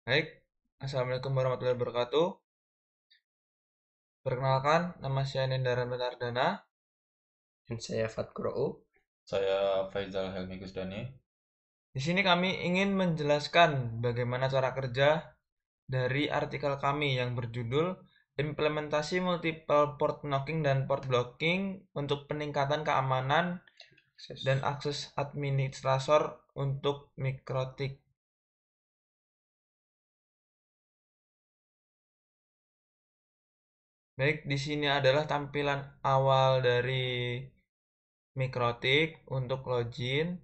Baik, Assalamualaikum warahmatullahi wabarakatuh. Perkenalkan, nama saya Nendara Benardana. Dan saya Fatkurou. Saya Faizal Helmi Gusdani. Di sini kami ingin menjelaskan bagaimana cara kerja dari artikel kami yang berjudul Implementasi Multiple Port Knocking dan Port Blocking untuk peningkatan keamanan dan akses administrator untuk mikrotik. Baik, di sini adalah tampilan awal dari mikrotik untuk login.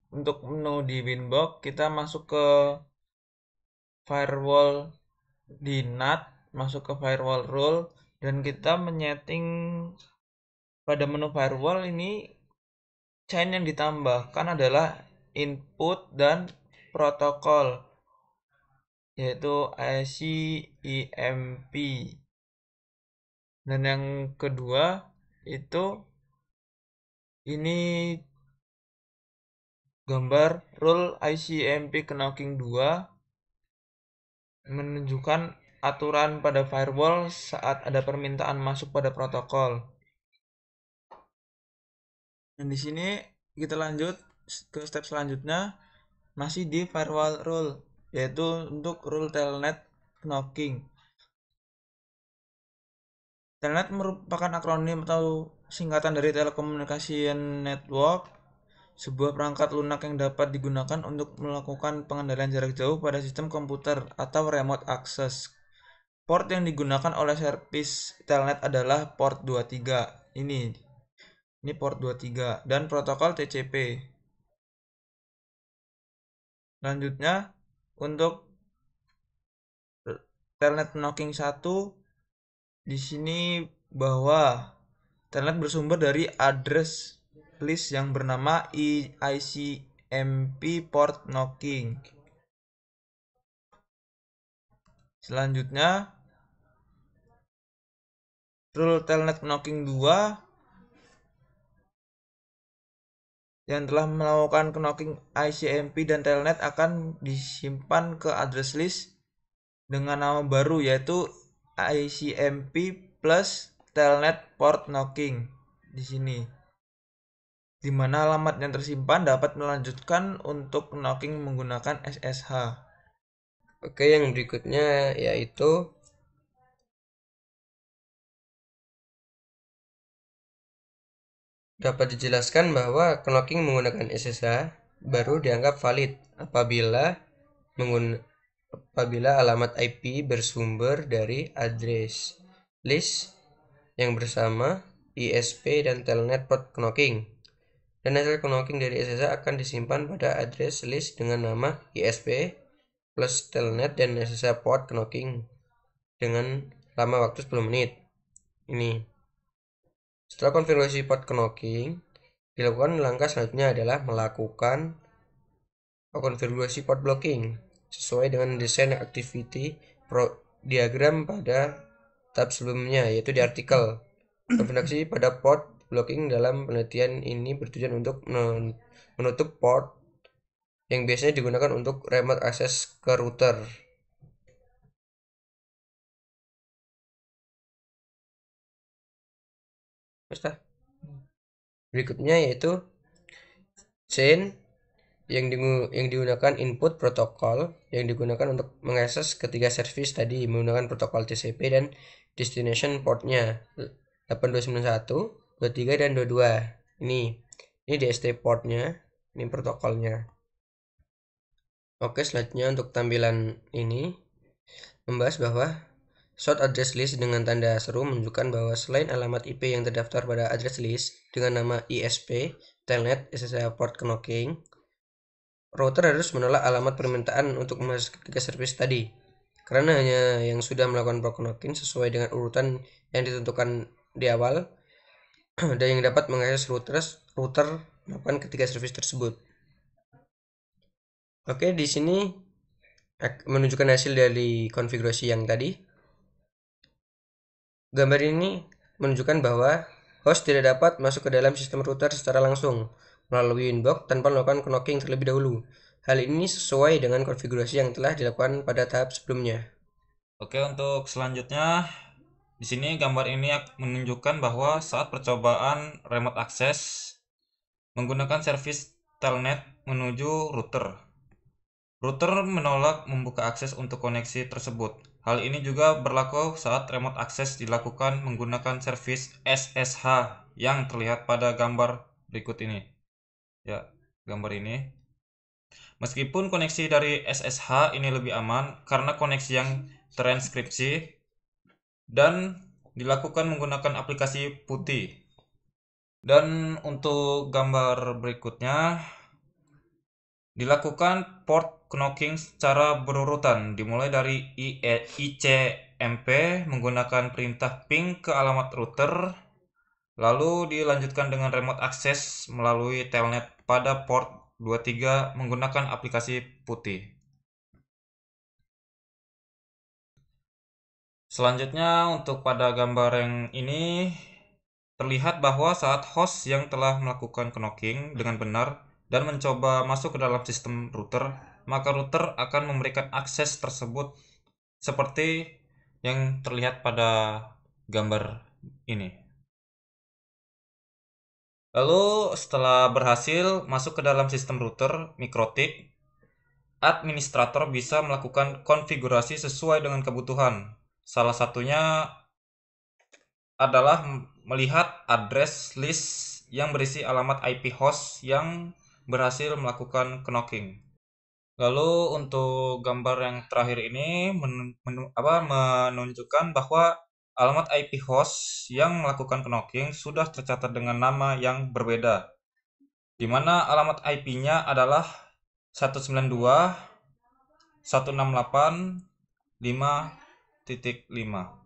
Untuk menu di Winbox, kita masuk ke firewall di NAT, masuk ke firewall rule, dan kita menyeting pada menu firewall ini chain yang ditambahkan adalah input dan protokol, yaitu ICMP. Dan yang kedua itu ini gambar rule ICMP knocking 2 menunjukkan aturan pada firewall saat ada permintaan masuk pada protokol. Dan di sini kita lanjut ke step selanjutnya, masih di firewall rule, yaitu untuk rule telnet knocking. Telnet merupakan akronim atau singkatan dari Telecommunication Network, sebuah perangkat lunak yang dapat digunakan untuk melakukan pengendalian jarak jauh pada sistem komputer atau remote access. Port yang digunakan oleh service telnet adalah port 23. Ini port 23 dan protokol TCP. Selanjutnya untuk telnet knocking 1 di sini bahwa telnet bersumber dari address list yang bernama ICMP port knocking. Selanjutnya rule telnet knocking 2 yang telah melakukan knocking ICMP dan telnet akan disimpan ke address list dengan nama baru, yaitu ICMP plus telnet port knocking di sini, di mana alamat yang tersimpan dapat melanjutkan untuk knocking menggunakan SSH. Oke, yang berikutnya yaitu dapat dijelaskan bahwa knocking menggunakan SSH baru dianggap valid apabila alamat IP bersumber dari address list yang bersama ISP dan telnet port knocking. Dan hasil knocking dari SSH akan disimpan pada address list dengan nama ISP plus telnet dan SSH port knocking dengan lama waktu 10 menit. Ini. Setelah konfigurasi port knocking, dilakukan langkah selanjutnya adalah melakukan konfigurasi port blocking sesuai dengan desain activity diagram pada tab sebelumnya, yaitu di artikel. Konfigurasi pada port blocking dalam penelitian ini bertujuan untuk menutup port yang biasanya digunakan untuk remote access ke router. Berikutnya yaitu chain yang digunakan input protokol yang digunakan untuk mengakses ketiga service tadi menggunakan protokol TCP dan destination portnya 8291, 23 dan 22. Ini DST portnya, ini protokolnya. Oke, selanjutnya untuk tampilan ini membahas bahwa short address list dengan tanda seru menunjukkan bahwa selain alamat IP yang terdaftar pada address list dengan nama ISP, telnet, SSH port knocking, router harus menolak alamat permintaan untuk mengakses ketiga service tadi, karena hanya yang sudah melakukan port knocking sesuai dengan urutan yang ditentukan di awal dan yang dapat mengakses router melakukan ketiga service tersebut. Oke, di sini menunjukkan hasil dari konfigurasi yang tadi. Gambar ini menunjukkan bahwa Host tidak dapat masuk ke dalam sistem router secara langsung melalui inbox tanpa melakukan knocking terlebih dahulu. Hal ini sesuai dengan konfigurasi yang telah dilakukan pada tahap sebelumnya. Oke, untuk selanjutnya di sini gambar ini menunjukkan bahwa saat percobaan remote access menggunakan servis telnet menuju router. Router menolak membuka akses untuk koneksi tersebut. Hal ini juga berlaku saat remote access dilakukan menggunakan servis SSH yang terlihat pada gambar berikut ini. Ya, gambar ini. Meskipun koneksi dari SSH ini lebih aman karena koneksi yang transkripsi dan dilakukan menggunakan aplikasi putih. Dan untuk gambar berikutnya dilakukan port knocking secara berurutan dimulai dari ICMP menggunakan perintah ping ke alamat router, lalu dilanjutkan dengan remote access melalui telnet pada port 23 menggunakan aplikasi putih. Selanjutnya untuk pada gambar yang ini terlihat bahwa saat host yang telah melakukan knocking dengan benar dan mencoba masuk ke dalam sistem router, maka router akan memberikan akses tersebut seperti yang terlihat pada gambar ini. Lalu setelah berhasil masuk ke dalam sistem router MikroTik, administrator bisa melakukan konfigurasi sesuai dengan kebutuhan. Salah satunya adalah melihat address list yang berisi alamat IP host yang berhasil melakukan knocking. Lalu untuk gambar yang terakhir ini menunjukkan bahwa alamat IP host yang melakukan knocking sudah tercatat dengan nama yang berbeda, di mana alamat IP-nya adalah 192.168.5.5.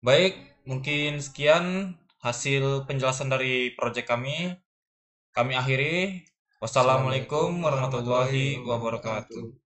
Baik, mungkin sekian hasil penjelasan dari proyek kami. Kami akhiri. Wassalamualaikum warahmatullahi wabarakatuh.